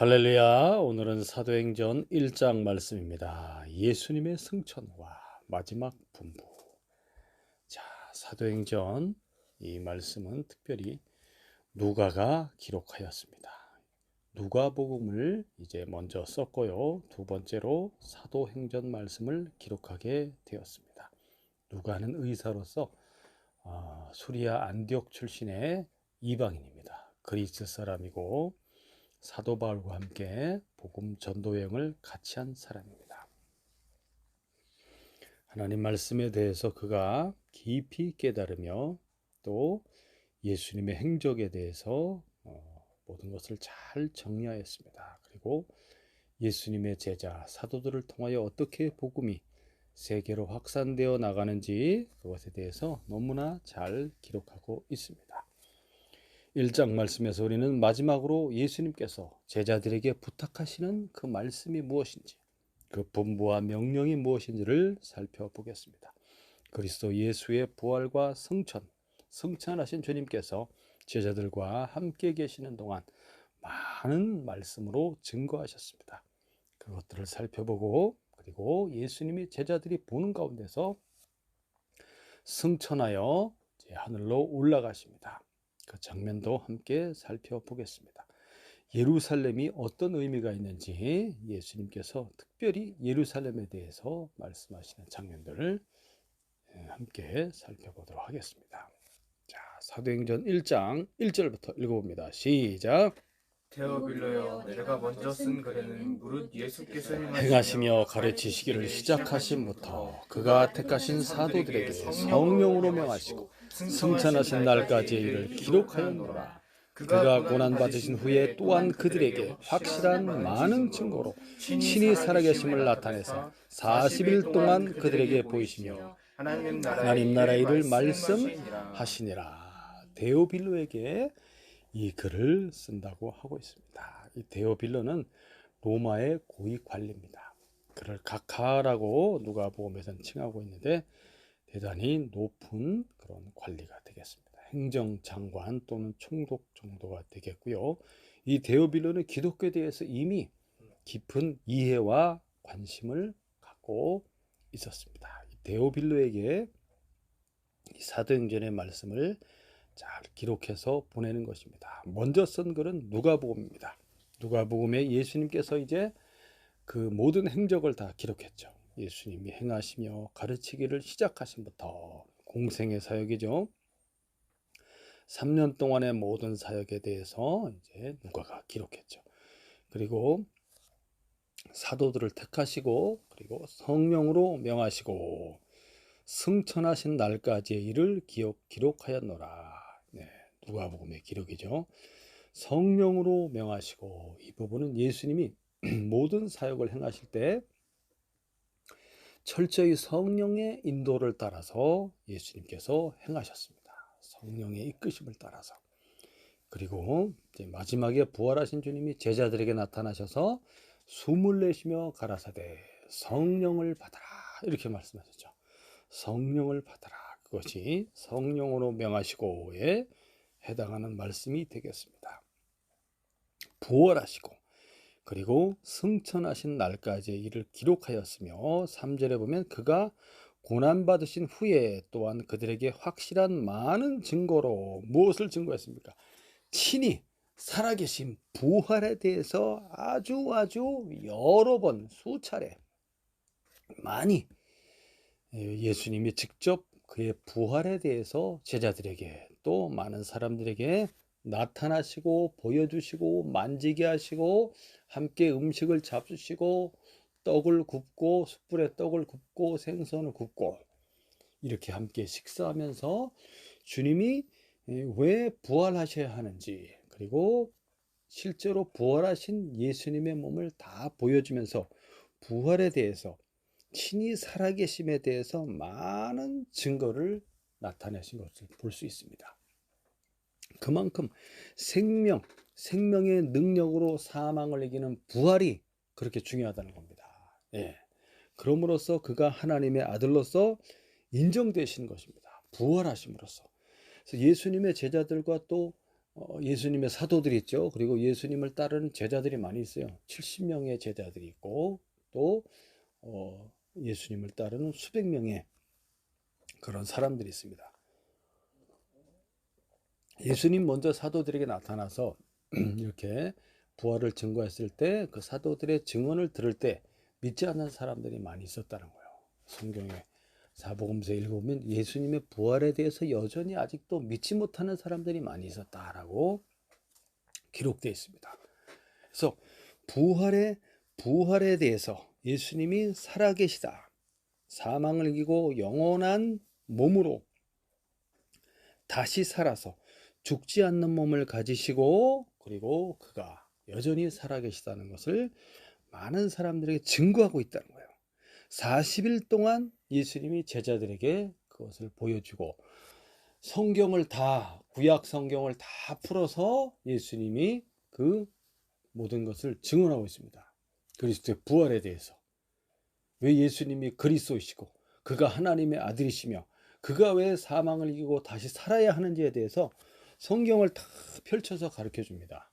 할렐루야. 오늘은 사도행전 1장 말씀입니다. 예수님의 승천과 마지막 분부. 자, 사도행전 이 말씀은 특별히 누가가 기록하였습니다. 누가복음을 이제 먼저 썼고요. 두 번째로 사도행전 말씀을 기록하게 되었습니다. 누가는 의사로서 수리아 안디옥 출신의 이방인입니다. 그리스 사람이고 사도 바울과 함께 복음 전도 여행을 같이 한 사람입니다. 하나님 말씀에 대해서 그가 깊이 깨달으며 또 예수님의 행적에 대해서 모든 것을 잘 정리하였습니다. 그리고 예수님의 제자 사도들을 통하여 어떻게 복음이 세계로 확산되어 나가는지 그것에 대해서 너무나 잘 기록하고 있습니다. 1장 말씀에서 우리는 마지막으로 예수님께서 제자들에게 부탁하시는 그 말씀이 무엇인지, 그 분부와 명령이 무엇인지를 살펴보겠습니다. 그리스도 예수의 부활과 승천하신 주님께서 제자들과 함께 계시는 동안 많은 말씀으로 증거하셨습니다. 그것들을 살펴보고 그리고 예수님이 제자들이 보는 가운데서 승천하여 하늘로 올라가십니다. 그 장면도 함께 살펴보겠습니다. 예루살렘이 어떤 의미가 있는지 예수님께서 특별히 예루살렘에 대해서 말씀하시는 장면들을 함께 살펴보도록 하겠습니다. 자, 사도행전 1장 1절부터 읽어봅니다. 시작. 테오빌로여, 내가 먼저 쓴 글에는 무릇 예수께서 행하시며 가르치시기를 시작하심부터 그가 택하신 사도들에게 성령으로 명하시고 승천하신 날까지의 일을 기록하였노라. 그가 고난받으신 후에 또한 그들에게 확실한 많은 증거로 친히 살아계심을 나타내서 40일 동안 그들에게 보이시며 하나님 나라의 일을 말씀하시니라. 데오빌로에게 이 글을 쓴다고 하고 있습니다. 이 데오빌로는 로마의 고위 관리입니다. 그를 각하라고 누가복음에서는 칭하고 있는데 대단히 높은 그런 관리가 되겠습니다. 행정장관 또는 총독 정도가 되겠고요. 이 데오빌로는 기독교에 대해서 이미 깊은 이해와 관심을 갖고 있었습니다. 데오빌로에게 이 사도행전의 말씀을 잘 기록해서 보내는 것입니다. 먼저 쓴 글은 누가복음입니다. 누가복음에 예수님께서 이제 그 모든 행적을 다 기록했죠. 예수님이 행하시며 가르치기를 시작하신부터 공생의 사역이죠. 3년 동안의 모든 사역에 대해서 이제 누가가 기록했죠. 그리고 사도들을 택하시고 그리고 성령으로 명하시고 승천하신 날까지의 일을 기록하였노라. 네, 누가복음의 기록이죠. 성령으로 명하시고 이 부분은 예수님이 모든 사역을 행하실 때 철저히 성령의 인도를 따라서 예수님께서 행하셨습니다. 성령의 이끄심을 따라서. 그리고 이제 마지막에 부활하신 주님이 제자들에게 나타나셔서 숨을 내쉬며 가라사대 성령을 받아라 이렇게 말씀하셨죠. 성령을 받아라. 그것이 성령으로 명하시고에 해당하는 말씀이 되겠습니다. 부활하시고 그리고 승천하신 날까지의 일을 기록하였으며 3절에 보면 그가 고난받으신 후에 또한 그들에게 확실한 많은 증거로 무엇을 증거했습니까? 친히 살아계신 부활에 대해서 아주 여러 번 수차례 많이 예수님이 직접 그의 부활에 대해서 제자들에게 또 많은 사람들에게 나타나시고 보여주시고 만지게 하시고 함께 음식을 잡수시고 떡을 굽고 숯불에 떡을 굽고 생선을 굽고 이렇게 함께 식사하면서 주님이 왜 부활하셔야 하는지 그리고 실제로 부활하신 예수님의 몸을 다 보여주면서 부활에 대해서 친히 살아계심에 대해서 많은 증거를 나타내신 것을 볼 수 있습니다. 그만큼 생명의 능력으로 사망을 이기는 부활이 그렇게 중요하다는 겁니다. 예. 그럼으로써 그가 하나님의 아들로서 인정되신 것입니다. 부활하심으로써. 그래서 예수님의 제자들과 또 예수님의 사도들이 있죠. 그리고 예수님을 따르는 제자들이 많이 있어요. 70명의 제자들이 있고 또 예수님을 따르는 수백 명의 그런 사람들이 있습니다. 예수님 먼저 사도들에게 나타나서 이렇게 부활을 증거했을 때 그 사도들의 증언을 들을 때 믿지 않는 사람들이 많이 있었다는 거예요. 성경에 사복음서에 읽어보면 예수님의 부활에 대해서 여전히 아직도 믿지 못하는 사람들이 많이 있었다라고 기록되어 있습니다. 그래서 부활에 대해서 예수님이 살아계시다, 사망을 이기고 영원한 몸으로 다시 살아서 죽지 않는 몸을 가지시고 그리고 그가 여전히 살아계시다는 것을 많은 사람들에게 증거하고 있다는 거예요. 40일 동안 예수님이 제자들에게 그것을 보여주고 구약 성경을 다 풀어서 예수님이 그 모든 것을 증언하고 있습니다. 그리스도의 부활에 대해서. 왜 예수님이 그리스도이시고 그가 하나님의 아들이시며 그가 왜 사망을 이기고 다시 살아야 하는지에 대해서 성경을 다 펼쳐서 가르쳐 줍니다.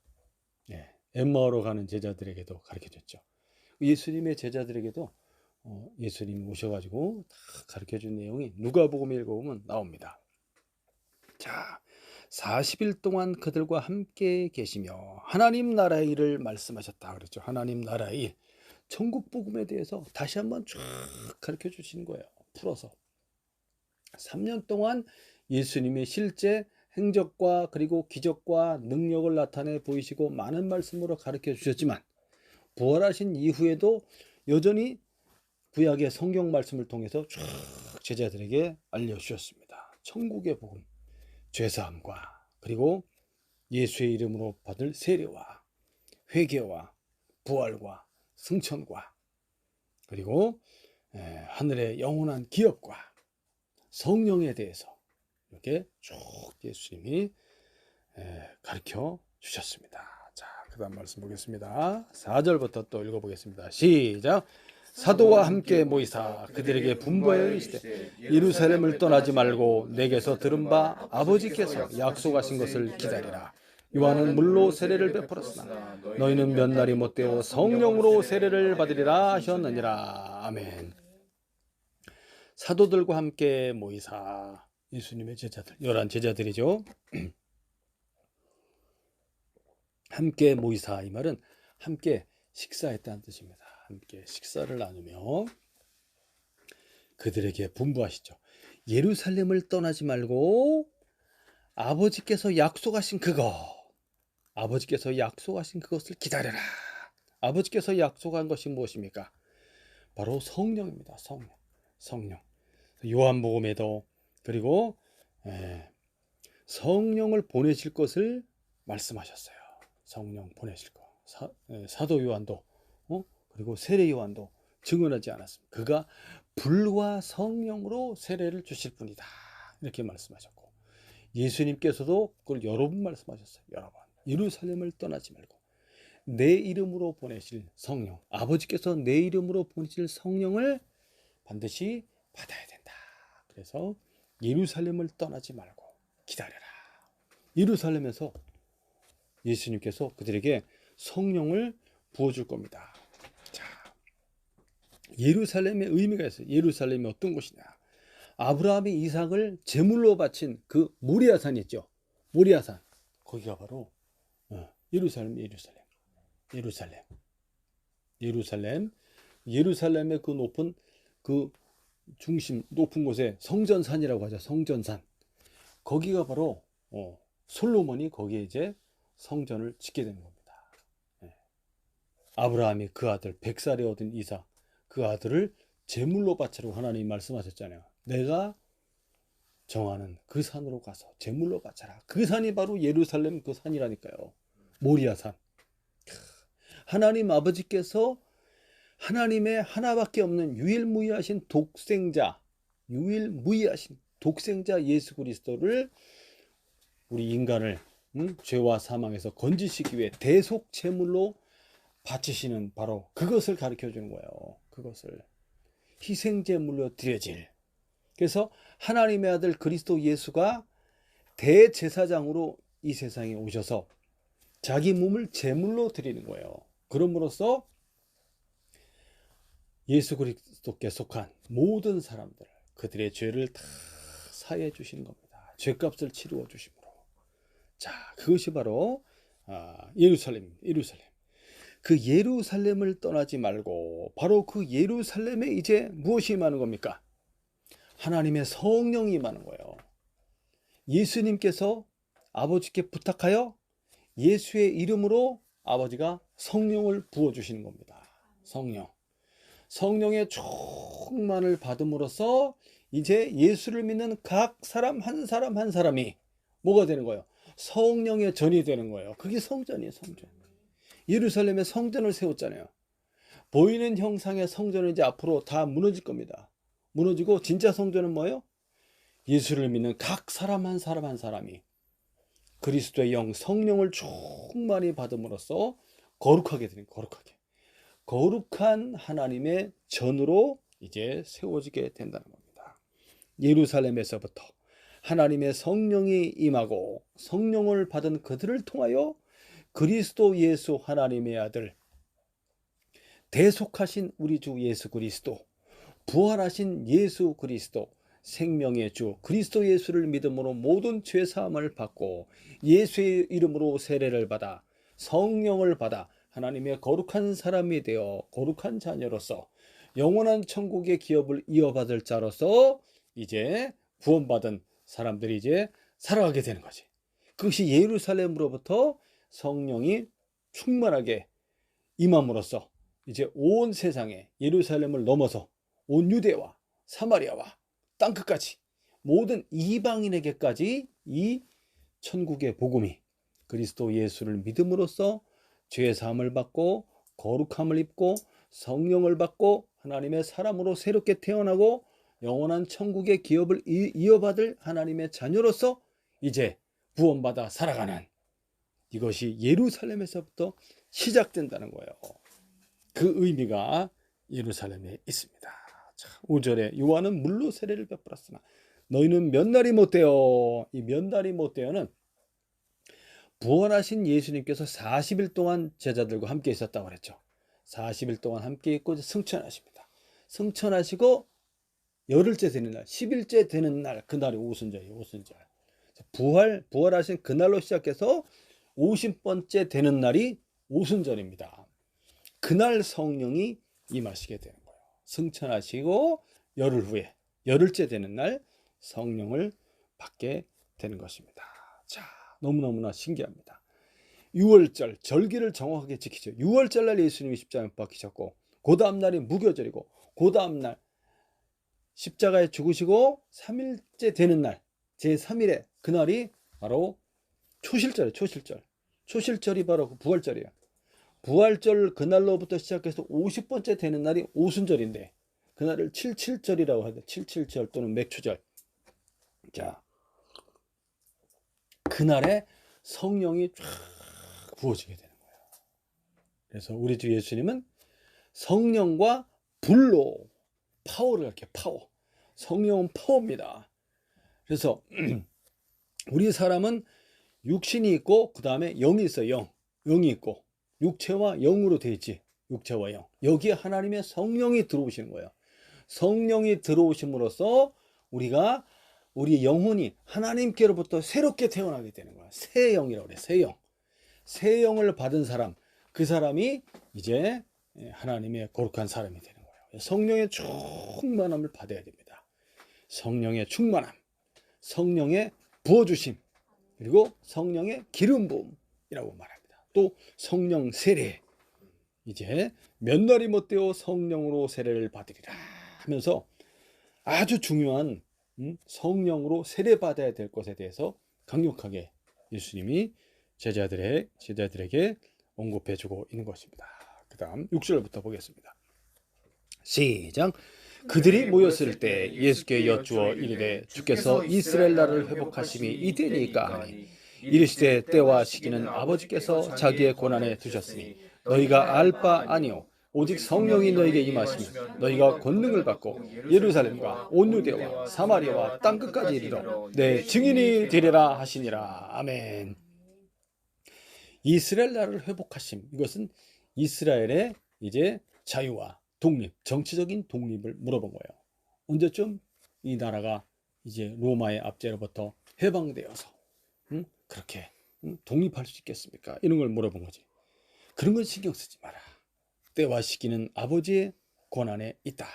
엠마오로 가는 제자들에게도 가르쳐 줬죠. 예수님의 제자들에게도 예수님이 오셔가지고 다 가르쳐 준 내용이 누가복음 읽어보면 나옵니다. 자, 40일 동안 그들과 함께 계시며 하나님 나라의 일을 말씀하셨다 그랬죠. 하나님 나라의 일, 천국 복음에 대해서 다시 한번 쫙 가르쳐 주시는 거예요. 풀어서 3년 동안 예수님의 실제 행적과 그리고 기적과 능력을 나타내 보이시고 많은 말씀으로 가르쳐 주셨지만 부활하신 이후에도 여전히 구약의 성경 말씀을 통해서 쭉 제자들에게 알려주셨습니다. 천국의 복음, 죄사함과 그리고 예수의 이름으로 받을 세례와 회개와 부활과 승천과 그리고 하늘의 영원한 기업과 성령에 대해서 이렇게 쭉 예수님이 가르쳐 주셨습니다. 자, 그 다음 말씀 보겠습니다. 4절부터 또 읽어보겠습니다. 시작. 사도와 함께 모이사 그들에게 분부하여 이르시되 예루살렘을 떠나지 말고 내게서 들은 바 아버지께서 약속하신 것을 기다리라. 요한은 물로 세례를 베풀었으나 너희는 몇 날이 못되어 성령으로 세례를 받으리라 하셨느니라. 아멘. 사도들과 함께 모이사, 예수님의 제자들, 11 제자들이죠. 함께 모이사, 이 말은 함께 식사했다는 뜻입니다. 함께 식사를 나누며 그들에게 분부하시죠. 예루살렘을 떠나지 말고 아버지께서 약속하신 그것을 기다려라. 아버지께서 약속한 것이 무엇입니까? 바로 성령입니다. 성령. 요한복음에도 그리고 성령을 보내실 것을 말씀하셨어요. 성령 보내실 거. 사도 요한도 그리고 세례 요한도 증언하지 않았습니다. 그가 불과 성령으로 세례를 주실 분이다. 이렇게 말씀하셨고 예수님께서도 그걸 여러 번 말씀하셨어요. 여러 번. 예루살렘을 떠나지 말고 내 이름으로 보내실 성령, 아버지께서 내 이름으로 보내실 성령을 반드시 받아야 된다. 그래서 예루살렘을 떠나지 말고 기다려라. 예루살렘에서 예수님께서 그들에게 성령을 부어줄 겁니다. 자, 예루살렘의 의미가 있어요. 예루살렘이 어떤 곳이냐? 아브라함이 이삭을 제물로 바친 그 모리아산이 있죠. 모리아산. 거기가 바로 예루살렘의 그 높은 그 중심 높은 곳에 성전산이라고 하죠. 성전산. 거기가 바로 솔로몬이 거기에 이제 성전을 짓게 된 겁니다. 아브라함이 그 아들 100살에 얻은 이삭 그 아들을 제물로 바치라고 하나님이 말씀하셨잖아요. 내가 정하는 그 산으로 가서 제물로 바쳐라. 그 산이 바로 예루살렘 그 산이라니까요. 모리아산. 하나님 아버지께서 하나님의 하나밖에 없는 유일무이하신 독생자 예수 그리스도를 우리 인간을 죄와 사망에서 건지시기 위해 대속 제물로 바치시는 바로 그것을 가르쳐 주는 거예요. 그것을 희생 제물로 드려질. 그래서 하나님의 아들 그리스도 예수가 대제사장으로 이 세상에 오셔서 자기 몸을 제물로 드리는 거예요. 그럼으로써 예수 그리스도께 속한 모든 사람들, 그들의 죄를 다 사해 주시는 겁니다. 죄값을 치루어 주심으로. 자, 그것이 바로 예루살렘. 그 예루살렘을 떠나지 말고 바로 그 예루살렘에 이제 무엇이 임하는 겁니까? 하나님의 성령이 임하는 거예요. 예수님께서 아버지께 부탁하여 예수의 이름으로 아버지가 성령을 부어주시는 겁니다. 성령의 충만을 받음으로써 이제 예수를 믿는 각 사람 한 사람이 뭐가 되는 거예요? 성령의 전이 되는 거예요. 그게 성전이에요. 성전. 예루살렘에 성전을 세웠잖아요. 보이는 형상의 성전은 이제 앞으로 다 무너질 겁니다. 무너지고 진짜 성전은 뭐예요? 예수를 믿는 각 사람 한 사람이 그리스도의 영 성령을 충만히 받음으로써 거룩하게 되는 거룩한 하나님의 전으로 이제 세워지게 된다는 겁니다. 예루살렘에서부터 하나님의 성령이 임하고 성령을 받은 그들을 통하여 그리스도 예수 하나님의 아들, 대속하신 우리 주 예수 그리스도, 부활하신 예수 그리스도, 생명의 주 그리스도 예수를 믿음으로 모든 죄 사함을 받고 예수의 이름으로 세례를 받아 성령을 받아 하나님의 거룩한 사람이 되어 거룩한 자녀로서 영원한 천국의 기업을 이어받을 자로서 이제 구원받은 사람들이 이제 살아가게 되는 거지. 그것이 예루살렘으로부터 성령이 충만하게 임함으로써 이제 온 세상에 예루살렘을 넘어서 온 유대와 사마리아와 땅끝까지 모든 이방인에게까지 이 천국의 복음이 그리스도 예수를 믿음으로써 죄 사함을 받고 거룩함을 입고 성령을 받고 하나님의 사람으로 새롭게 태어나고 영원한 천국의 기업을 이어받을 하나님의 자녀로서 이제 구원받아 살아가는 이것이 예루살렘에서부터 시작된다는 거예요. 그 의미가 예루살렘에 있습니다. 5절에 요한은 물로 세례를 베풀었으나 너희는 몇 날이 못되어. 이 몇 날이 못되어는 부활하신 예수님께서 40일 동안 제자들과 함께 있었다고 그랬죠. 40일 동안 함께 있고 승천하십니다. 승천하시고 열흘째 되는 날, 10일째 되는 날, 그날이 오순절이에요. 오순절. 부활하신 그날로 시작해서 50번째 되는 날이 오순절입니다. 그날 성령이 임하시게 되는 거예요. 승천하시고 열흘 후에 열흘째 되는 날 성령을 받게 되는 것입니다. 자, 너무너무나 신기합니다. 6월절 절기를 정확하게 지키죠. 6월절 날 예수님이 십자가에 못 박히셨고 그 다음 날이 무교절이고 그 다음 날 십자가에 죽으시고 3일째 되는 날 제3일에 그날이 바로 초실절이에요. 초실절이 바로 그 부활절이에요. 부활절 그날로부터 시작해서 50번째 되는 날이 오순절인데 그날을 77절이라고 하죠. 77절 또는 맥초절. 자, 그날에 성령이 쫙 부어지게 되는 거예요. 그래서 우리 주 예수님은 성령과 불로 파워를 이렇게 성령은 파워입니다. 그래서 우리 사람은 육신이 있고 그 다음에 영이 있어요. 영이 있고 육체와 영으로 되어 있지. 육체와 영. 여기에 하나님의 성령이 들어오시는 거예요. 성령이 들어오심으로써 우리 영혼이 하나님께로부터 새롭게 태어나게 되는 거야. 새 영이라고 그래. 새 영. 새 영을 받은 사람, 그 사람이 이제 하나님의 거룩한 사람이 되는 거예요. 성령의 충만함을 받아야 됩니다. 성령의 충만함, 성령의 부어주심, 그리고 성령의 기름 부음이라고 말합니다. 또 성령 세례. 이제 몇 날이 못되어 성령으로 세례를 받으리라 하면서 아주 중요한 성령으로 세례받아야 될 것에 대해서 강력하게 예수님이 제자들에게 언급해주고 있는 것입니다. 그 다음 6절부터 보겠습니다. 시작. 그들이 모였을 때 예수께 여쭈어 이르되 주께서 이스라엘 나라를 회복하심이 이때니까 하니 이르시되 때와 시기는 아버지께서 자기의 권한에 두셨으니 너희가 알 바 아니요 오직 성령이 너희에게 임하시면 너희가 권능을 받고 예루살렘과 온 유대와 사마리아와 땅끝까지 이르러 내 증인이 되리라 하시니라. 아멘. 이스라엘 나라를 회복하심. 이것은 이스라엘의 이제 자유와 독립, 정치적인 독립을 물어본 거예요. 언제쯤 이 나라가 이제 로마의 압제로부터 해방되어서 그렇게 독립할 수 있겠습니까? 이런 걸 물어본 거지. 그런 건 신경 쓰지 마라. 때와 시기는 아버지의 권한에 있다.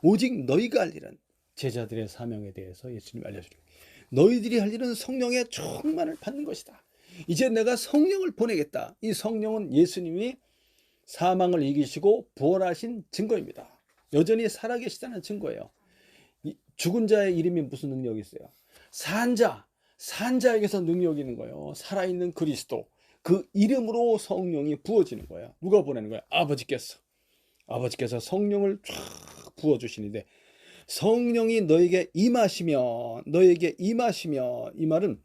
오직 너희가 할 일은, 제자들의 사명에 대해서 예수님이 알려주는, 너희들이 할 일은 성령의 충만을 받는 것이다. 이제 내가 성령을 보내겠다. 이 성령은 예수님이 사망을 이기시고 부활하신 증거입니다. 여전히 살아계시다는 증거예요. 죽은 자의 이름이 무슨 능력이 있어요? 산자에게서 능력이 있는 거예요. 살아있는 그리스도, 그 이름으로 성령이 부어지는 거예요. 누가 보내는 거예요? 아버지께서 성령을 쫙 부어주시는데, 성령이 너에게 임하시면, 이 말은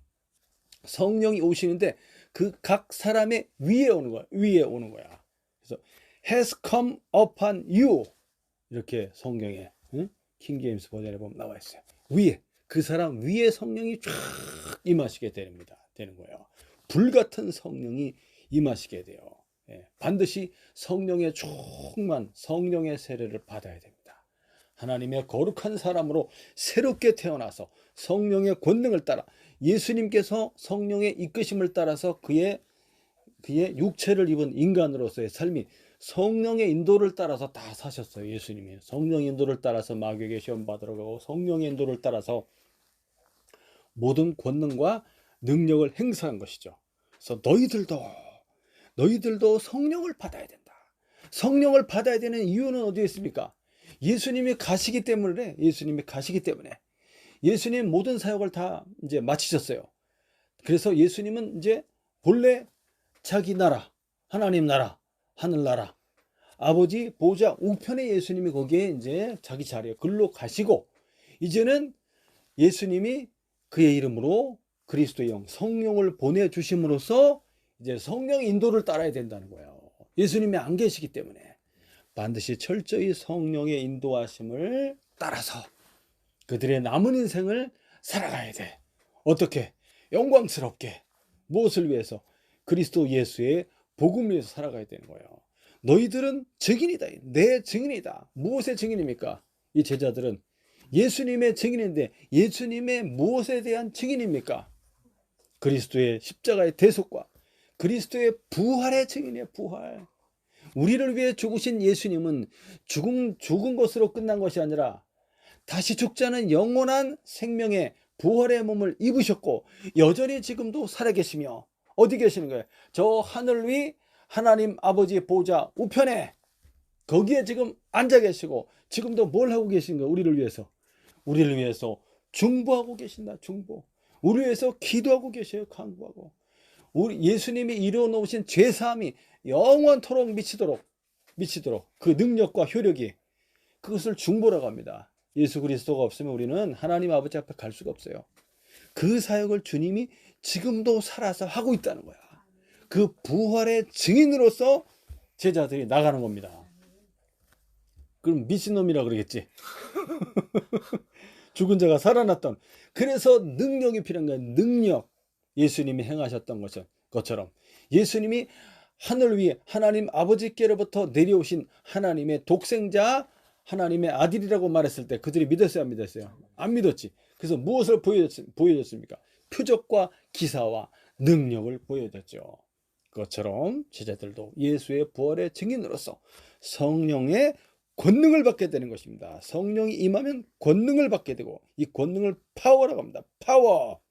성령이 오시는데 그 각 사람의 위에 오는 거야. 그래서 has come upon you, 이렇게 성경에 킹제임스 버전에 보면 나와 있어요. 위에, 그 사람 위에 성령이 쫙 임하시게 되는 거예요. 불같은 성령이 임하시게 돼요. 반드시 성령의 충만, 성령의 세례를 받아야 됩니다. 하나님의 거룩한 사람으로 새롭게 태어나서 성령의 권능을 따라, 예수님께서 성령의 이끄심을 따라서 그의 육체를 입은 인간으로서의 삶이 성령의 인도를 따라서 다 사셨어요. 예수님이 성령의 인도를 따라서 마귀에게 시험 받으러 가고, 성령의 인도를 따라서 모든 권능과 능력을 행사한 것이죠. 그래서 너희들도 성령을 받아야 된다. 성령을 받아야 되는 이유는 어디에 있습니까? 예수님이 가시기 때문에, 예수님 모든 사역을 다 이제 마치셨어요. 그래서 예수님은 이제 본래 자기 나라, 하나님 나라, 하늘나라, 아버지 보좌 우편에 예수님이 거기에 이제 자기 자리에 글로 가시고, 이제는 예수님이 그의 이름으로 그리스도의 영, 성령을 보내주심으로써 이제 성령의 인도를 따라야 된다는 거예요. 예수님이 안 계시기 때문에 반드시 철저히 성령의 인도하심을 따라서 그들의 남은 인생을 살아가야 돼. 어떻게? 영광스럽게. 무엇을 위해서? 그리스도 예수의 복음을 위해서 살아가야 되는 거예요. 너희들은 증인이다. 내 증인이다. 무엇의 증인입니까? 이 제자들은 예수님의 증인인데, 예수님의 무엇에 대한 증인입니까? 그리스도의 십자가의 대속과 그리스도의 부활의 증인이에요. 부활. 우리를 위해 죽으신 예수님은 죽은 것으로 끝난 것이 아니라 다시 죽지 않은 영원한 생명의 부활의 몸을 입으셨고, 여전히 지금도 살아계시며, 어디 계시는 거예요? 저 하늘 위 하나님 아버지 보좌 우편에, 거기에 지금 앉아 계시고, 지금도 뭘 하고 계신 거예요? 우리를 위해서 중보하고 계신다. 중보. 우리 위해서 기도하고 계셔요. 간구하고. 우리 예수님이 이루어 놓으신 죄사함이 영원토록 미치도록 그 능력과 효력이, 그것을 중보라고 합니다. 예수 그리스도가 없으면 우리는 하나님 아버지 앞에 갈 수가 없어요. 그 사역을 주님이 지금도 살아서 하고 있다는 거야. 그 부활의 증인으로서 제자들이 나가는 겁니다. 그럼 미친놈이라 그러겠지. 죽은 자가 살아났던. 그래서 능력이 필요한 거야. 능력. 예수님이 행하셨던 것처럼 예수님이 하늘 위에 하나님 아버지께로부터 내려오신 하나님의 독생자, 하나님의 아들이라고 말했을 때 그들이 믿었어요, 안 믿었어요? 안 믿었지. 그래서 무엇을 보여줬습니까? 표적과 기사와 능력을 보여줬죠. 그것처럼 제자들도 예수의 부활의 증인으로서 성령의 권능을 받게 되는 것입니다. 성령이 임하면 권능을 받게 되고, 이 권능을 파워라고 합니다. 파워,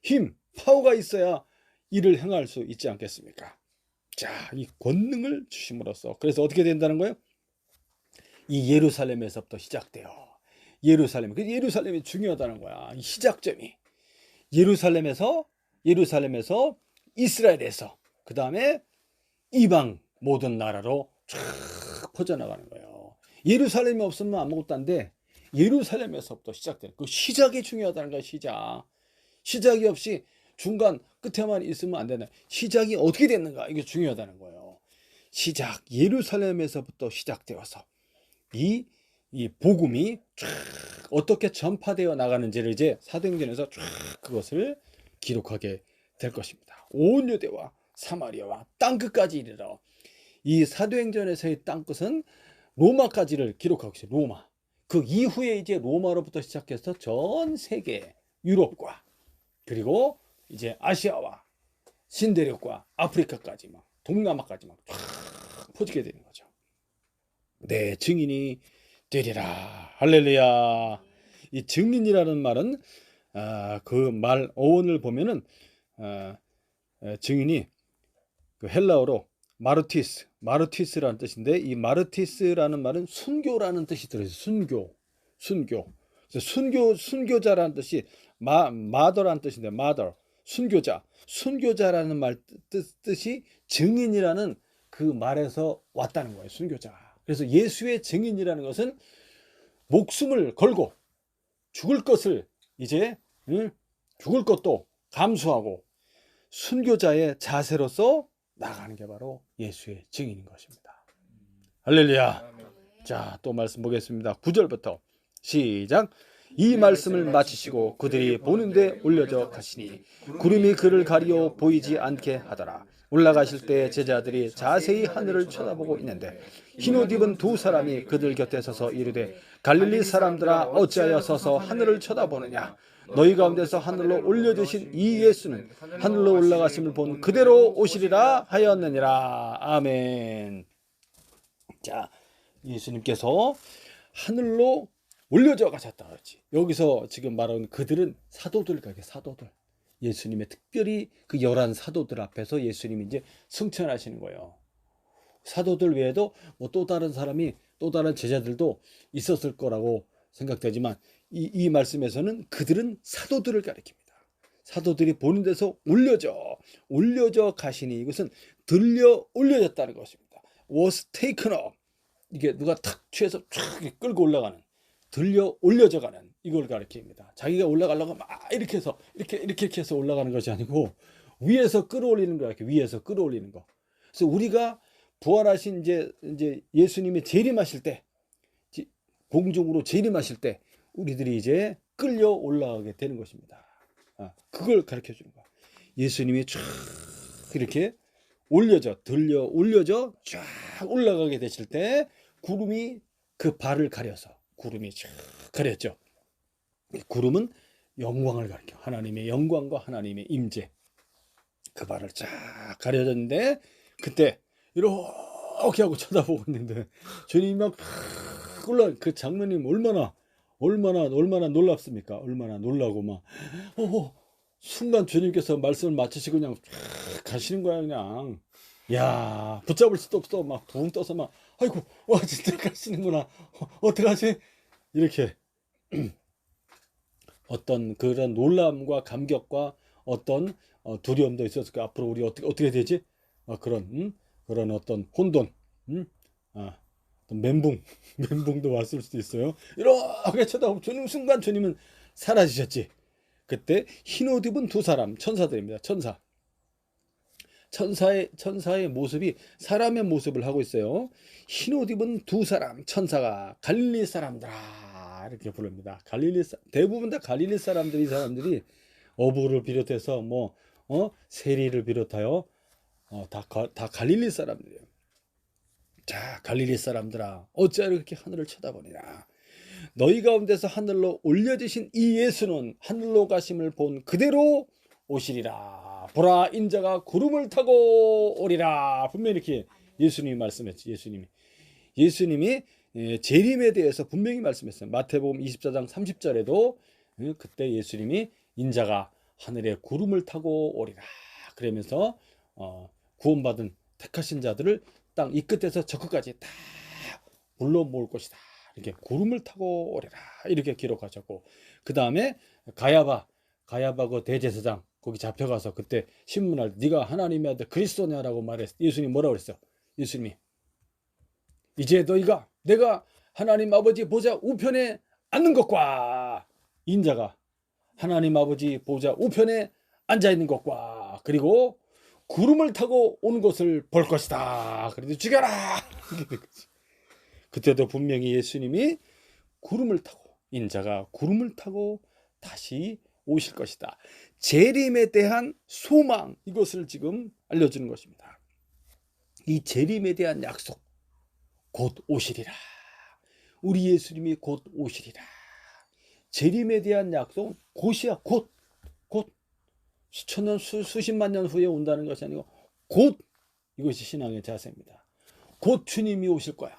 힘, 파워가 있어야 일을 행할 수 있지 않겠습니까? 자, 이 권능을 주심으로써, 그래서 어떻게 된다는 거예요? 이 예루살렘에서부터 시작돼요. 예루살렘이 중요하다는 거야. 이 시작점이 예루살렘에서 이스라엘에서, 그 다음에 이방 모든 나라로 쫙 퍼져나가는 거예요. 예루살렘이 없으면 아무것도 안 돼. 예루살렘에서부터 시작돼요. 그 시작이 중요하다는 거야. 시작이 없이 중간 끝에만 있으면 안 되는, 시작이 어떻게 됐는가, 이게 중요하다는 거예요. 시작, 예루살렘에서부터 시작되어서 이 복음이 쫙 어떻게 전파되어 나가는지를 이제 사도행전에서 쫙 그것을 기록하게 될 것입니다. 온 유대와 사마리아와 땅끝까지 이르러. 이 사도행전에서의 땅끝은 로마까지를 기록하고 있어요. 로마. 그 이후에 이제 로마로부터 시작해서 전 세계, 유럽과 그리고 이제 아시아와 신대륙과 아프리카까지 막 동남아까지 막 쫙 퍼지게 되는 거죠. 내 증인이 되리라. 할렐루야. 이 증인이라는 말은 그 말 어원을 보면은 증인이 그 헬라어로 마르티스라는 뜻인데, 이 마르티스라는 말은 순교라는 뜻이 들어있어요. 순교. 그래서 순교자라는 뜻이 마더라는 뜻인데, 마더, 순교자라는 말 뜻이 증인이라는 그 말에서 왔다는 거예요. 순교자. 그래서 예수의 증인이라는 것은 목숨을 걸고 죽을 것을 이제 죽을 것도 감수하고 순교자의 자세로서 나가는 게 바로 예수의 증인인 것입니다. 할렐루야. 자, 또 말씀 보겠습니다. 9절부터 시작. 이 말씀을 마치시고 그들이 보는데 올려져 가시니 구름이 그를 가리어 보이지 않게 하더라. 올라가실 때 제자들이 자세히 하늘을 쳐다보고 있는데 흰옷 입은 두 사람이 그들 곁에 서서 이르되 갈릴리 사람들아 어찌하여 서서 하늘을 쳐다보느냐. 너희 가운데서 하늘로 올려주신 이 예수는 하늘로 올라가심을 본 그대로 오시리라 하였느니라. 아멘. 자, 예수님께서 하늘로 올려져 가셨다 그랬지. 여기서 지금 말하는 그들은 사도들, 사도들. 예수님의 특별히 그 11 사도들 앞에서 예수님이 이제 승천하시는 거예요. 사도들 외에도 뭐 또 다른 사람이, 또 다른 제자들도 있었을 거라고 생각되지만 이 말씀에서는 그들은 사도들을 가리킵니다. 사도들이 보는 데서 올려져 가시니, 이것은 들려 올려졌다는 것입니다. was taken up. 이게 누가 탁 취해서 촥 끌고 올라가는, 들려 올려져 가는, 이걸 가리킵니다. 자기가 올라가려고 막 이렇게 해서 이렇게 해서 올라가는 것이 아니고 위에서 끌어올리는 거야. 이렇게 위에서 끌어올리는 거. 그래서 우리가 부활하신 이제 예수님이 재림하실 때, 공중으로 재림하실 때 우리들이 이제 끌려 올라가게 되는 것입니다. 그걸 가르쳐 주는 거야. 예수님이 쫙 이렇게 들려 올려져 쫙 올라가게 되실 때 구름이 그 발을 가려서 구름이 쫙 가렸죠. 구름은 영광을 가리켜. 하나님의 영광과 하나님의 임재. 그 발을 쫙 가려졌는데 그때 이렇게 하고 쳐다보고 있는데 주님이 막 올라, 그 장면이 얼마나 놀랍습니까? 얼마나 놀라고 막 순간 주님께서 말씀을 마치시고 그냥 가시는 거야. 그냥 야, 붙잡을 수도 없어. 막 붕 떠서 막 아이고, 와 진짜 가시는구나. 어떡하지? 이렇게 어떤 그런 놀람과 감격과 어떤 두려움도 있었을 거야. 앞으로 우리 어떻게 되지? 그런 어떤 혼돈, 어떤 멘붕도 왔을 수도 있어요. 이렇게 쳐다보고 순간 주님은 사라지셨지. 그때 흰옷 입은 두 사람, 천사들입니다. 천사의 모습이 사람의 모습을 하고 있어요. 흰옷 입은 두 사람, 천사가 갈릴리 사람들아 이렇게 부릅니다. 대부분 다 갈릴리 사람들이, 이 사람들이 어부를 비롯해서 세리를 비롯하여 다 갈릴리 사람들이에요. 자, 갈릴리 사람들아 어찌하여 그렇게 하늘을 쳐다보느냐. 너희 가운데서 하늘로 올려지신 이 예수는 하늘로 가심을 본 그대로 오시리라. 보라, 인자가 구름을 타고 오리라. 분명히 이렇게 예수님이 말씀했지. 예수님이 재림에 대해서 분명히 말씀했어요. 마태복음 24장 30절에도 그때 예수님이 인자가 하늘에 구름을 타고 오리라. 그러면서 구원받은 택하신 자들을 땅 이 끝에서 저 끝까지 다 불러 모을 것이다. 이렇게 구름을 타고 오리라. 이렇게 기록하셨고, 그 다음에 가야바 그 대제사장 거기 잡혀가서 그때 신문할 때 네가 하나님의 아들 그리스도냐라고 말했어. 예수님 뭐라고 그랬어? 예수님이 이제 너희가 내가 하나님 아버지 보좌 우편에 앉는 것과 인자가 하나님 아버지 보좌 우편에 앉아 있는 것과 그리고 구름을 타고 오는 것을 볼 것이다. 그래도 죽여라. 그때도 분명히 예수님이 인자가 구름을 타고 다시 오실 것이다. 재림에 대한 소망, 이것을 지금 알려주는 것입니다. 이 재림에 대한 약속, 곧 오시리라. 우리 예수님이 곧 오시리라. 재림에 대한 약속, 곧이야. 곧 수천 년, 수십만 년 후에 온다는 것이 아니고 곧, 이것이 신앙의 자세입니다. 곧 주님이 오실 거야.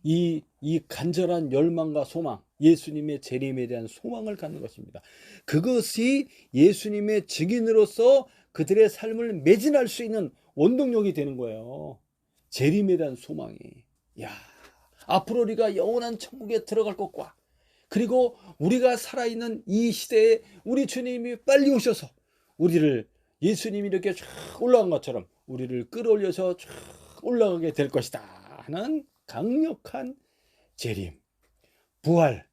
이 간절한 열망과 소망, 예수님의 재림에 대한 소망을 갖는 것입니다. 그것이 예수님의 증인으로서 그들의 삶을 매진할 수 있는 원동력이 되는 거예요. 재림에 대한 소망이. 야, 앞으로 우리가 영원한 천국에 들어갈 것과, 그리고 우리가 살아있는 이 시대에 우리 주님이 빨리 오셔서 우리를, 예수님이 이렇게 쫙 올라간 것처럼 우리를 끌어올려서 쫙 올라가게 될 것이다 하는 강력한 재림, 부활,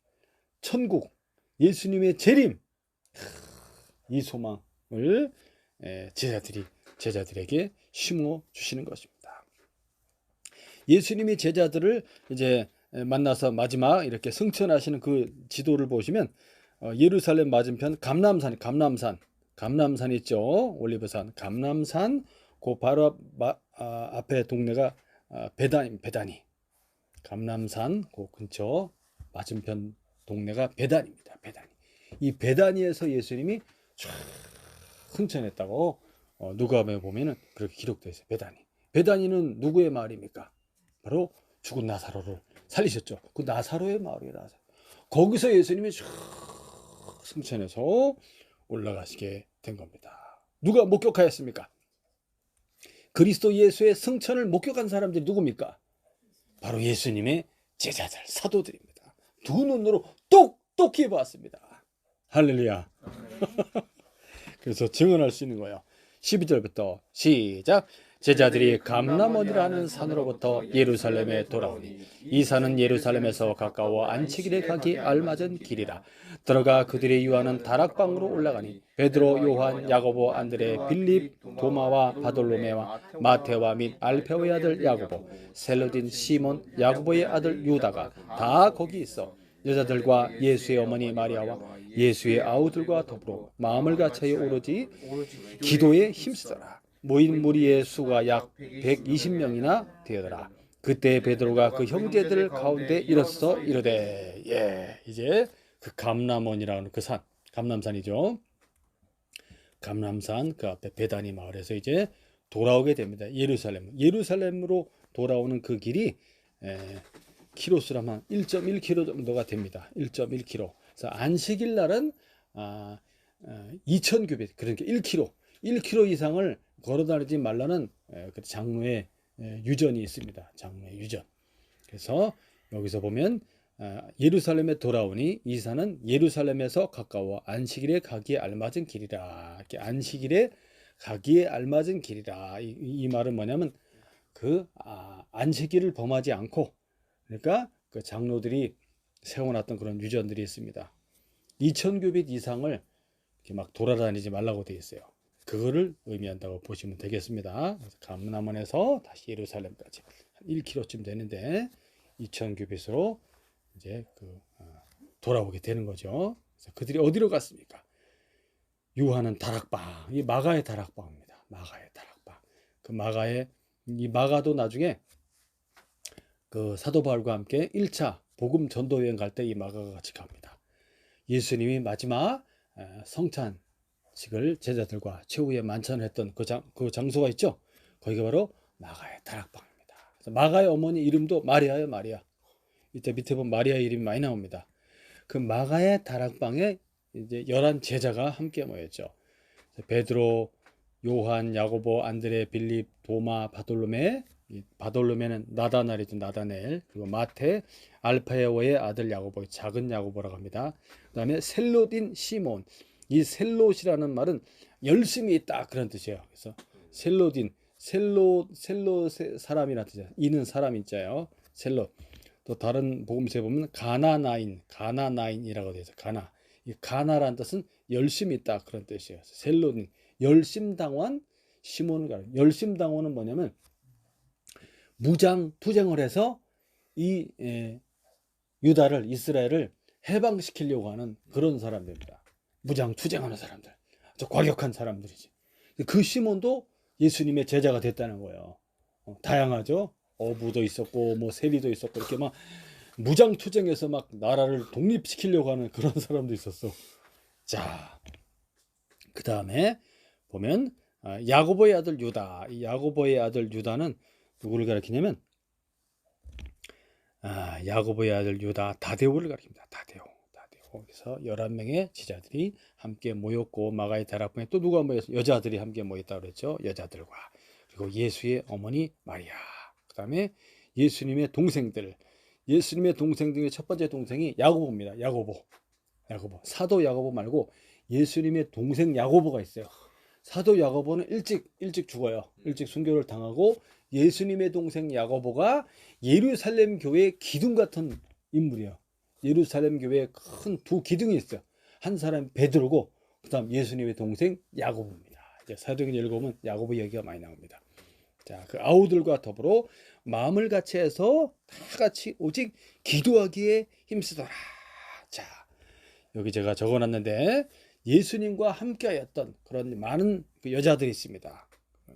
천국, 예수님의 재림, 이 소망을 제자들에게 심어 주시는 것입니다. 예수님이 제자들을 이제 만나서 마지막 이렇게 승천하시는 그 지도를 보시면 예루살렘 맞은편 감람산 있죠. 올리브산, 감람산, 그 바로 앞에 동네가 베다니. 감람산 그 근처 맞은편 동네가 베다니입니다. 베다니. 이 베다니에서 예수님이 쫙 승천했다고 누가복음에 보면은 그렇게 기록되어 있어요. 베다니는 누구의 마을입니까? 바로 죽은 나사로를 살리셨죠. 그 나사로의 마을이라. 거기서 예수님이 쫙 승천해서 올라가시게 된 겁니다. 누가 목격하였습니까? 그리스도 예수의 승천을 목격한 사람들이 누굽니까? 바로 예수님의 제자들, 사도들입니다. 두 눈으로 똑똑히 봤습니다. 할렐루야. 그래서 증언할 수 있는 거예요. 12절부터 시작. 제자들이 감람원이라는 산으로부터 예루살렘에 돌아오니 이 산은 예루살렘에서 가까워 안치길에 가기 알맞은 길이라. 들어가 그들이 유하는 다락방으로 올라가니 베드로, 요한, 야고보, 안드레, 빌립, 도마와 바돌로메와 마테와 및 알페오의 아들 야고보, 셀로딘, 시몬, 야고보의 아들 유다가 다 거기 있어 여자들과 예수의 어머니 마리아와 예수의 아우들과 더불어 마음을 같이 오로지 기도에 힘쓰더라. 모인 무리의 수가 약 120명이나 되더라. 그때 베드로가 그 형제들 가운데 일어서 이르되, 이제 그 감람원이라는 그 산, 감람산이죠. 감람산 그 앞에 베다니 마을에서 이제 돌아오게 됩니다. 예루살렘으로 돌아오는 그 길이 키로수로 한 1.1km 정도가 됩니다. 1.1km. 그래서 안식일 날은 2,000규빗, 그러니까 1km 이상을 걸어다니지 말라는 장로의 유전이 있습니다. 장로의 유전. 그래서 여기서 보면 예루살렘에 돌아오니 이 산은 예루살렘에서 가까워 안식일에 가기에 알맞은 길이라. 이렇게 안식일에 가기에 알맞은 길이라. 이 말은 뭐냐면 그 안식일을 범하지 않고, 그러니까 그 장로들이 세워놨던 그런 유전들이 있습니다. 2,000규빗 이상을 이렇게 막 돌아다니지 말라고 되어 있어요. 그거를 의미한다고 보시면 되겠습니다. 그래서 감람원에서 다시 예루살렘까지 한 1km쯤 되는데 2,000규빗으로 이제 돌아오게 되는 거죠. 그래서 그들이 어디로 갔습니까? 유하는 다락방, 이 마가의 다락방입니다. 마가의 다락방. 그 이 마가도 나중에 그 사도 바울과 함께 1차 복음 전도 여행 갈 때 이 마가가 같이 갑니다. 예수님이 마지막 성찬식을 제자들과 최후의 만찬을 했던 그 장소가 있죠. 거기가 바로 마가의 다락방입니다. 그래서 마가의 어머니 이름도 마리아예요. 마리아. 이때 밑에 보면 마리아 이름이 많이 나옵니다. 그 마가의 다락방에 이제 11 제자가 함께 모였죠. 베드로, 요한, 야고보, 안드레, 빌립, 도마, 바돌로메. 바돌로메는 나다나엘이죠. 나다나엘. 그리고 마테, 알파에오의 아들 야고보, 작은 야고보라고 합니다. 그다음에 셀로딘, 시몬. 이 셀롯이라는 말은 열심히 있다 그런 뜻이에요. 그래서 셀로딘, 셀로 사람이라는 뜻이에요. 이는 사람 인자예요. 셀롯. 또 다른 복음서에 보면 가나나인이라고 되어 있어요. 이 가나라는 뜻은 열심히 있다 그런 뜻이에요. 셀로딘, 열심당원 시몬. 열심당원은 뭐냐면 무장 투쟁을 해서 이 이스라엘을 해방시키려고 하는 그런 사람들입니다. 무장 투쟁하는 사람들. 아주 과격한 사람들이지. 그 시몬도 예수님의 제자가 됐다는 거예요. 다양하죠. 어부도 있었고 뭐 세리도 있었고 이렇게 막 무장투쟁해서 막 나라를 독립시키려고 하는 그런 사람도 있었어. 자, 그 다음에 보면 야고보의 아들 유다. 이 야고보의 아들 유다는 누구를 가리키냐면 야고보의 아들 유다 다데오를 가리킵니다. 다데오. 그래서 11명의 제자들이 함께 모였고 마가의 다락방에 또 누가 모였어요? 여자들이 함께 모였다고 그랬죠. 여자들과 그리고 예수의 어머니 마리아, 그 다음에 예수님의 동생들. 예수님의 동생 중에 첫 번째 동생이 야고보입니다. 야고보. 사도 야고보 말고 예수님의 동생 야고보가 있어요. 사도 야고보는 일찍 죽어요. 일찍 순교를 당하고 예수님의 동생 야고보가 예루살렘 교회의 기둥 같은 인물이에요. 예루살렘 교회에 큰 두 기둥이 있어요. 한 사람 베드로고 그다음 예수님의 동생 야고보입니다. 이제 사도행전 읽어보면 야고보 얘기가 많이 나옵니다. 자, 그 아우들과 더불어 마음을 같이 해서 다 같이 오직 기도하기에 힘쓰더라. 자, 여기 제가 적어놨는데 예수님과 함께하였던 그런 많은 그 여자들이 있습니다.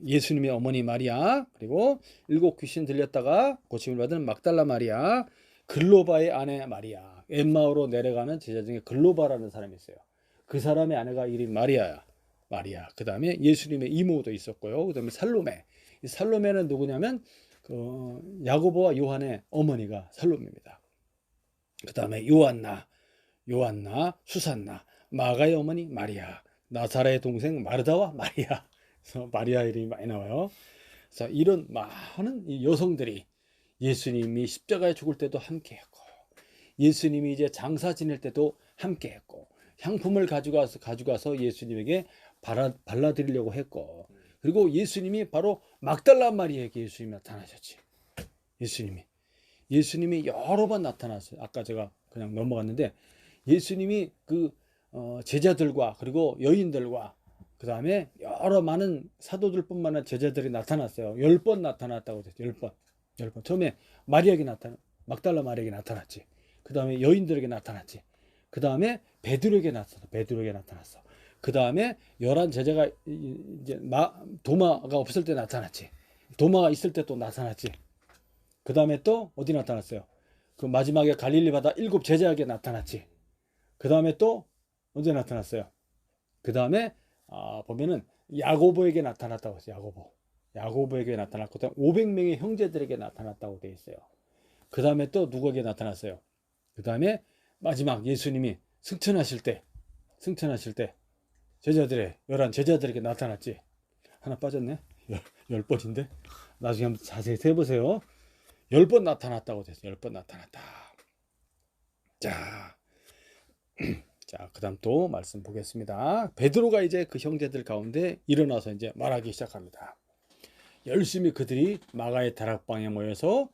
예수님의 어머니 마리아, 그리고 7 귀신 들렸다가 고침을 받은 막달라 마리아, 글로바의 아내 마리아. 엠마오로 내려가는 제자 중에 글로바라는 사람이 있어요. 그 사람의 아내가 이름이 마리아야. 마리아. 그 다음에 예수님의 이모도 있었고요. 그 다음에 살로메. 이 살로메는 누구냐면 그 야고보와 요한의 어머니가 살로메입니다. 그 다음에 요한나, 수산나, 마가의 어머니 마리아, 나사라의 동생 마르다와 마리아. 그래서 마리아 이름이 많이 나와요. 자, 이런 많은 이 여성들이 예수님이 십자가에 죽을 때도 함께했고, 예수님이 이제 장사 지낼 때도 함께했고, 향품을 가져가서 예수님에게 발라드리려고 했고, 그리고 예수님이 바로 막달라 마리아에게 예수님이 나타나셨지. 예수님이 여러 번 나타났어요. 아까 제가 그냥 넘어갔는데 예수님이 그 제자들과 그리고 여인들과 그 다음에 여러 많은 사도들뿐만 아니라 제자들이 나타났어요. 10번 나타났다고 됐어요. 10번. 처음에 막달라 마리아에게 나타났지. 그 다음에 여인들에게 나타났지. 그 다음에 베드로에게 나타났어. 그 다음에 11 제자가 이제 도마가 없을 때 나타났지. 도마가 있을 때 또 나타났지. 그 다음에 또 어디 나타났어요? 그 마지막에 갈릴리 바다 7 제자에게 나타났지. 그 다음에 또 언제 나타났어요? 그 다음에 보면은 야고보에게 나타났다고 했어요. 야고보에게 나타났고 500명의 형제들에게 나타났다고 되어 있어요. 그 다음에 또 누구에게 나타났어요? 그 다음에 마지막 예수님이 승천하실 때 11 제자들에게 나타났지. 하나 빠졌네. 10번인데 나중에 한번 자세히 세보세요. 10번 나타났다고 됐어요. 10번 나타났다. 자, 그 다음 또 말씀 보겠습니다. 베드로가 이제 그 형제들 가운데 일어나서 이제 말하기 시작합니다. 열심히 그들이 마가의 다락방에 모여서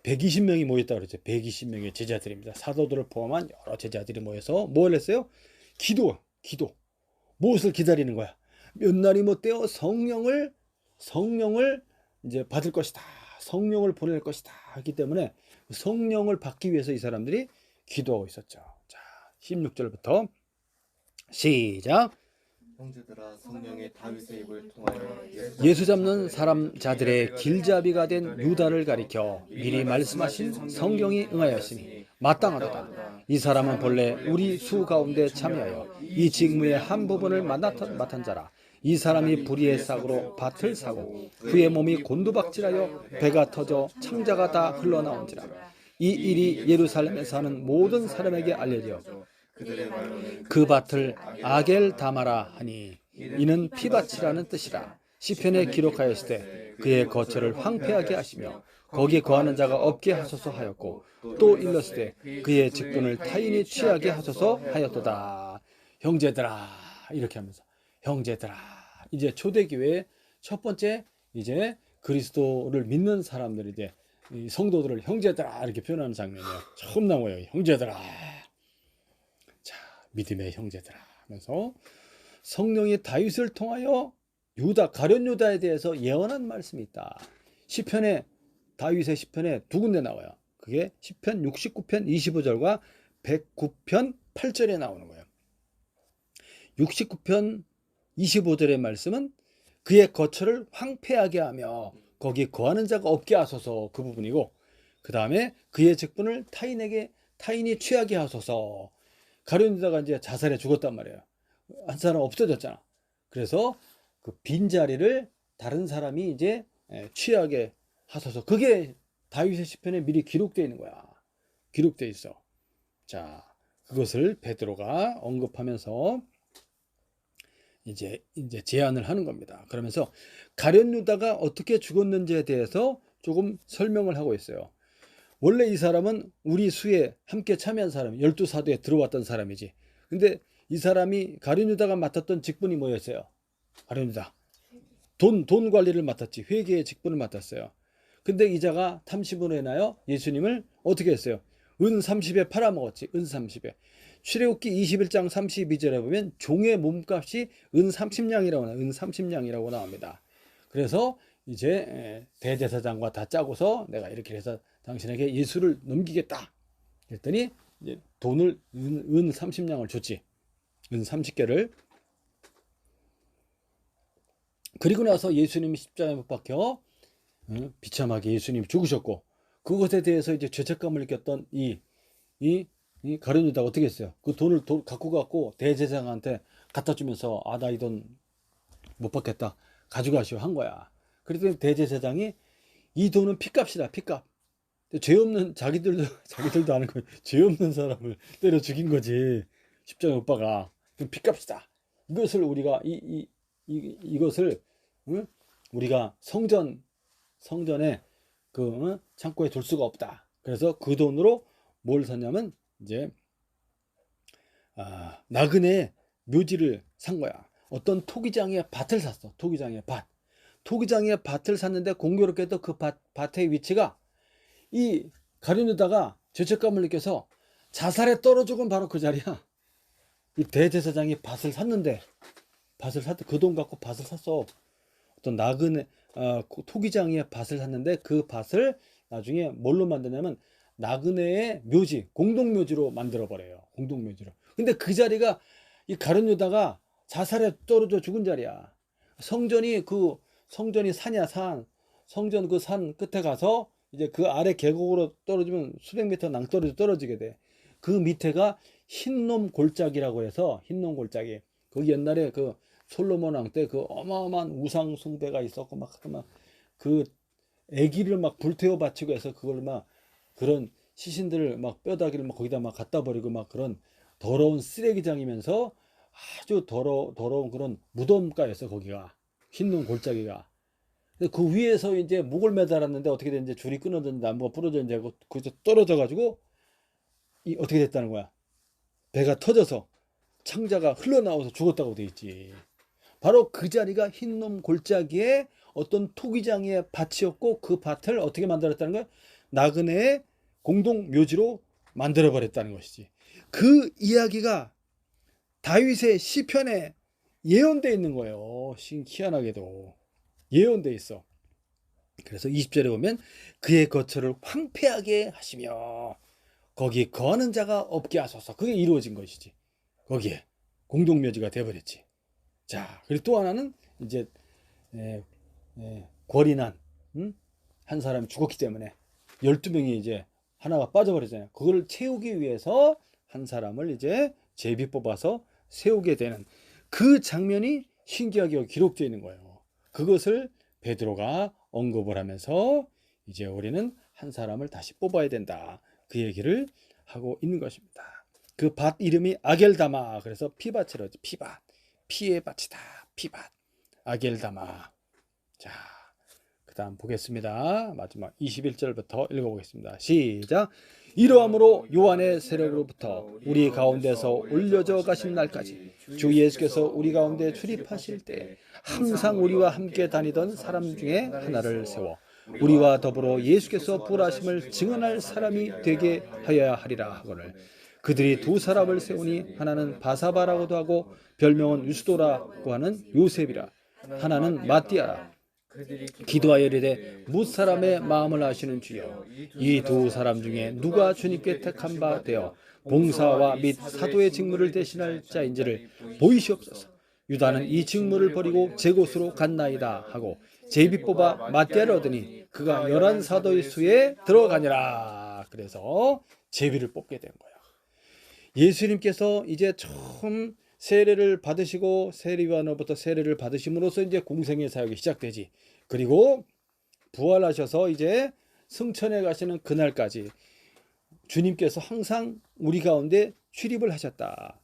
120명이 모였다고 그랬죠. 120명의 제자들입니다. 사도들을 포함한 여러 제자들이 모여서 뭘 했어요? 기도. 무엇을 기다리는 거야? 몇 날이 못 되어 성령을 이제 받을 것이다. 성령을 보낼 것이다. 하기 때문에 성령을 받기 위해서 이 사람들이 기도하고 있었죠. 자, 16절부터 시작. 형제들아, 성령의 다윗의 입을 통하여 예수 잡는 사람 자들의 길잡이가 된 유다를 가리켜 미리 말씀하신 성경이 응하였으니 마땅하도다. 이 사람은 본래 우리 수 가운데 참여하여 이 직무의 한 부분을 맡은 자라. 이 사람이 불의의 싹으로 밭을 사고 그의 몸이 곤두박질하여 배가 터져 창자가 다 흘러나온지라. 이 일이 예루살렘에 사는 모든 사람에게 알려져 그 밭을 아겔 다마라 하니 이는 피밭이라는 뜻이라. 시편에 기록하였을 때 그의 거처를 황폐하게 하시며 거기에 거하는 자가 없게 하소서 하였고 또 일렀을 때 그의 직분을 타인이 취하게 하소서 하였도다. 형제들아, 이렇게 하면서 형제들아, 이제 초대교회의 첫 번째 이제 그리스도를 믿는 사람들, 이제 이 성도들을 형제들아 이렇게 표현하는 장면이에요. 처음 나와요. 형제들아. 자, 믿음의 형제들아 하면서 성령이 다윗을 통하여 가룟 유다에 대해서 예언한 말씀이 있다. 다윗의 시편에 두 군데 나와요. 그게 시편 69편 25절과 109편 8절에 나오는 거예요. 69편 25절의 말씀은 그의 거처를 황폐하게 하며 거기 거하는 자가 없게 하소서, 그 부분이고, 그 다음에 그의 직분을 타인이 취하게 하소서. 가룟 유다가 이제 자살해 죽었단 말이에요. 한 사람 없어졌잖아. 그래서 그 빈자리를 다른 사람이 이제 취하게 하소서. 그게 다윗의 시편에 미리 기록되어 있는 거야. 기록되어 있어. 자, 그것을 베드로가 언급하면서 이제 제안을 하는 겁니다. 그러면서 가룟 유다가 어떻게 죽었는지에 대해서 조금 설명을 하고 있어요. 원래 이 사람은 우리 수에 함께 참여한 사람, 12사도에 들어왔던 사람이지. 근데 이 사람이 가룟 유다가 맡았던 직분이 뭐였어요? 가룟 유다. 돈 관리를 맡았지. 회계의 직분을 맡았어요. 근데 이자가 탐심으로 인하여 예수님을 어떻게 했어요? 은 30에 팔아먹었지. 은 30에. 출애굽기 21장 32절에 보면 종의 몸값이 은 30냥이라고 은 30냥이라고 나옵니다. 그래서 이제 대제사장과 다 짜고서 내가 이렇게 해서 당신에게 예수를 넘기겠다. 그랬더니 이제 돈을 은 30냥을 줬지. 은 30개를. 그리고 나서 예수님이 십자가에 못 박혀 비참하게 예수님이 죽으셨고, 그것에 대해서 이제 죄책감을 느꼈던 이 가룟 유다가 어떻게 했어요? 그 돈을 갖고 대제사장한테 갖다 주면서 나 이 돈 못 받겠다, 가져가시오 한 거야. 그랬더니 대제사장이 이 돈은 피값이다, 피값. 죄 없는 자기들도 아는 거예요. 죄 없는 사람을 때려 죽인 거지. 십자가 못 박아. 그럼 피값이다. 이것을 우리가 이것을 우리가 성전에 그 창고에 둘 수가 없다. 그래서 그 돈으로 뭘 샀냐면 이제 나그네 묘지를 산 거야. 어떤 토기장의 밭을 샀어. 토기장의 밭을 샀는데 공교롭게도 그 밭의 위치가 이 가룟 유다가 죄책감을 느껴서 자살에 떨어지곤 바로 그 자리야. 이 대제사장이 밭을 샀는데 그 돈 갖고 밭을 샀어. 어떤 나그네 토기장의 밭을 샀는데 그 밭을 나중에 뭘로 만드냐면 나그네의 묘지, 공동묘지로 만들어 버려요. 공동묘지로. 근데 그 자리가 이 가룟 유다가 자살에 떨어져 죽은 자리야. 성전이 산이야, 산. 성전 그 산 끝에 가서 이제 그 아래 계곡으로 떨어지면 수백 미터 낭떠러지 떨어지게 돼. 그 밑에가 흰놈 골짜기라고 해서, 흰놈 골짜기. 거기 옛날에 그 솔로몬 왕 때 그 어마어마한 우상 숭배가 있었고 막 그 애기를 막 불태워 바치고 해서 그걸 막 그런 시신들을 막 뼈다귀를 막 거기다 막 갖다 버리고 막 그런 더러운 쓰레기장이면서 아주 더러운 그런 무덤가였어. 거기가 흰놈 골짜기가. 그 위에서 이제 목을 매달았는데 어떻게 됐는지 줄이 끊어졌는지 나무가 부러졌는지 하고 거기서 떨어져 가지고 어떻게 됐다는 거야. 배가 터져서 창자가 흘러나와서 죽었다고 돼 있지. 바로 그 자리가 흰놈 골짜기에 어떤 토기장의 밭이었고, 그 밭을 어떻게 만들었다는 거야? 나그네의 공동 묘지로 만들어 버렸다는 것이지. 그 이야기가 다윗의 시편에 예언되어 있는 거예요. 희한하게도 예언되어 있어. 그래서 20절에 보면 그의 거처를 황폐하게 하시며 거기 거하는 자가 없게 하소서. 그게 이루어진 것이지. 거기에 공동묘지가 되어버렸지. 자, 그리고 또 하나는 이제 권리난 한 사람이 죽었기 때문에 12명이 이제 하나가 빠져버리잖아요. 그거를 채우기 위해서 한 사람을 이제 제비 뽑아서 세우게 되는 그 장면이 신기하게 기록되어 있는 거예요. 그것을 베드로가 언급을 하면서 이제 우리는 한 사람을 다시 뽑아야 된다. 그 얘기를 하고 있는 것입니다. 그 밭 이름이 아겔다마. 그래서 피밭이라고 하지. 피밭. 피의 밭이다. 피밭. 아겔다마. 자, 그 다음 보겠습니다. 마지막 21절부터 읽어보겠습니다. 시작. 이러함으로 요한의 세력으로부터 우리 가운데서 올려져 가신 날까지 주 예수께서 우리 가운데 출입하실 때 항상 우리와 함께 다니던 사람 중에 하나를 세워 우리와 더불어 예수께서 부활하심을 증언할 사람이 되게 하여야 하리라 하거늘 그들이 두 사람을 세우니 하나는 바사바라고도 하고 별명은 유스도라고 하는 요셉이라 하나는 마띠아라 기도하여 이르되 무사람의 마음을 아시는 주여 이 두 사람 중에 누가 주님께 택한 바 되어 봉사와 및 사도의 직무를 대신할 자인지를 보이시옵소서. 유다는 이 직무를 버리고 제 곳으로 갔나이다 하고 제비 뽑아 마띠아를 얻으니 그가 11사도의 수에 들어가니라. 그래서 제비를 뽑게 된 거예요. 예수님께서 이제 처음 세례를 받으시고 세리요한으로부터 세례를 받으심으로써 이제 공생의 사역이 시작되지. 그리고 부활하셔서 이제 승천해 가시는 그날까지 주님께서 항상 우리 가운데 출입을 하셨다.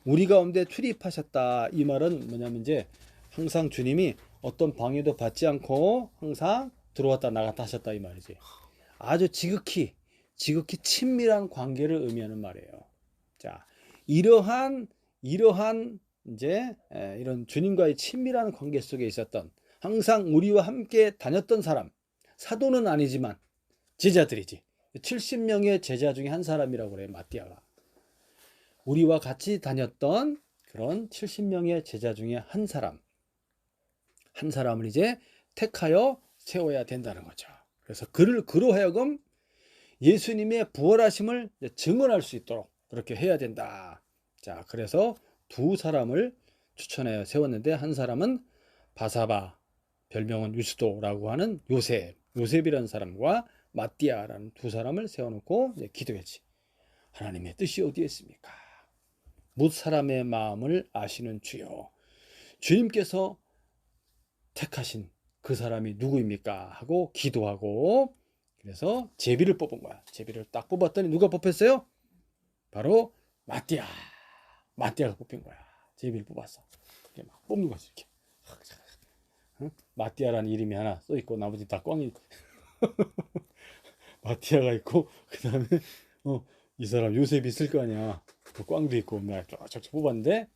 우리 가운데 출입하셨다. 이 말은 뭐냐면 이제 항상 주님이 어떤 방해도 받지 않고 항상 들어왔다 나갔다 하셨다 이 말이지. 아주 지극히 친밀한 관계를 의미하는 말이에요. 자, 이러한 이제 이런 주님과의 친밀한 관계 속에 있었던 항상 우리와 함께 다녔던 사람, 사도는 아니지만 제자들이지. 70명의 제자 중에 한 사람이라고 그래요, 마띠아가. 우리와 같이 다녔던 그런 70명의 제자 중에 한 사람을 이제 택하여 세워야 된다는 거죠. 그래서 그로 하여금 예수님의 부활하심을 증언할 수 있도록 그렇게 해야 된다. 자, 그래서 두 사람을 추천하여 세웠는데 한 사람은 바사바, 별명은 유스도라고 하는 요셉이라는 사람과 마띠아라는 두 사람을 세워놓고 이제 기도했지. 하나님의 뜻이 어디에 있습니까? 뭇 사람의 마음을 아시는 주여. 주님께서 택하신 그 사람이 누구입니까? 하고 기도하고 그래서 제비를 뽑은 거야. 제비를 딱 뽑았더니 누가 뽑혔어요? 바로 마띠아가 뽑힌 거야. 제비를 뽑았어. 이렇게 막 뽑는 거지 이렇게. 응? 마띠아라는 이름이 하나 써 있고 나머지 다 꽝이. 마띠아가 있고 그 다음에 이 사람 요셉이 있을 거 아니야. 그 꽝도 있고 막 쫙쫙 뽑았는데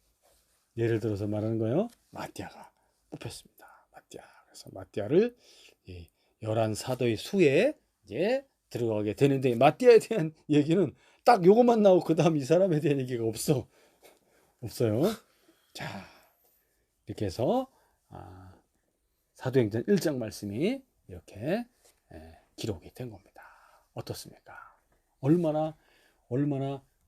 예를 들어서 말하는 거예요. 마띠아가 뽑혔습니다. 마띠아. 그래서 마띠아를 11사도의 수에 이제 들어가게 되는데 마띠아에 대한 얘기는 딱 요것만 나오고 그 다음 이 사람에 대한 얘기가 없어요. 자, 이렇게 해서 사도행전 1장 말씀이 이렇게 기록이 된 겁니다. 어떻습니까? 얼마나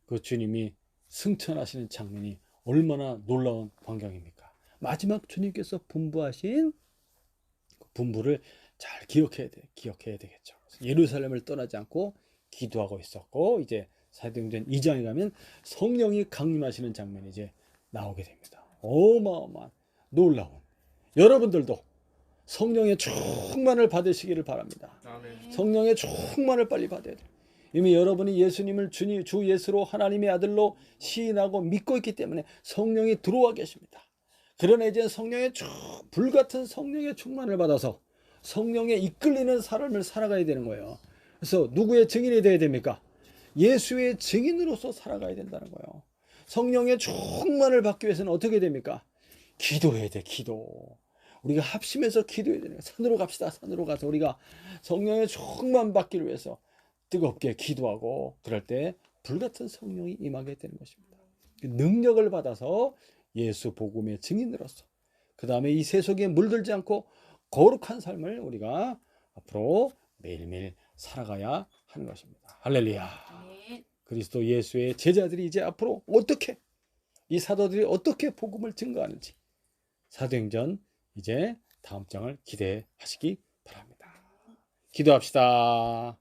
그 주님이 승천하시는 장면이 얼마나 놀라운 광경입니까? 마지막 주님께서 분부하신 그 분부를 잘 기억해야 되겠죠. 예루살렘을 떠나지 않고 기도하고 있었고 이제 사도행전 2장에 가면 성령이 강림하시는 장면이 이제 나오게 됩니다. 어마어마한 놀라운 여러분들도 성령의 충만을 받으시기를 바랍니다. 아멘. 성령의 충만을 빨리 받아야 돼요. 이미 여러분이 예수님을 주 예수로 하나님의 아들로 시인하고 믿고 있기 때문에 성령이 들어와 계십니다. 그러나 이제 불같은 성령의 충만을 받아서 성령에 이끌리는 삶을 살아가야 되는 거예요. 그래서 누구의 증인이 되어야 됩니까? 예수의 증인으로서 살아가야 된다는 거예요. 성령의 충만을 받기 위해서는 어떻게 됩니까? 기도해야 돼. 기도. 우리가 합심해서 기도해야 되는 거예요. 산으로 갑시다. 산으로 가서 우리가 성령의 충만 받기를 위해서 뜨겁게 기도하고 그럴 때 불같은 성령이 임하게 되는 것입니다. 능력을 받아서 예수 복음의 증인으로서 그 다음에 이 세속에 물들지 않고 거룩한 삶을 우리가 앞으로 매일매일 살아가야 하는 것입니다. 할렐루야. 그리스도 예수의 제자들이 이제 앞으로 어떻게 이 사도들이 어떻게 복음을 증거하는지 사도행전 이제 다음 장을 기대하시기 바랍니다. 기도합시다.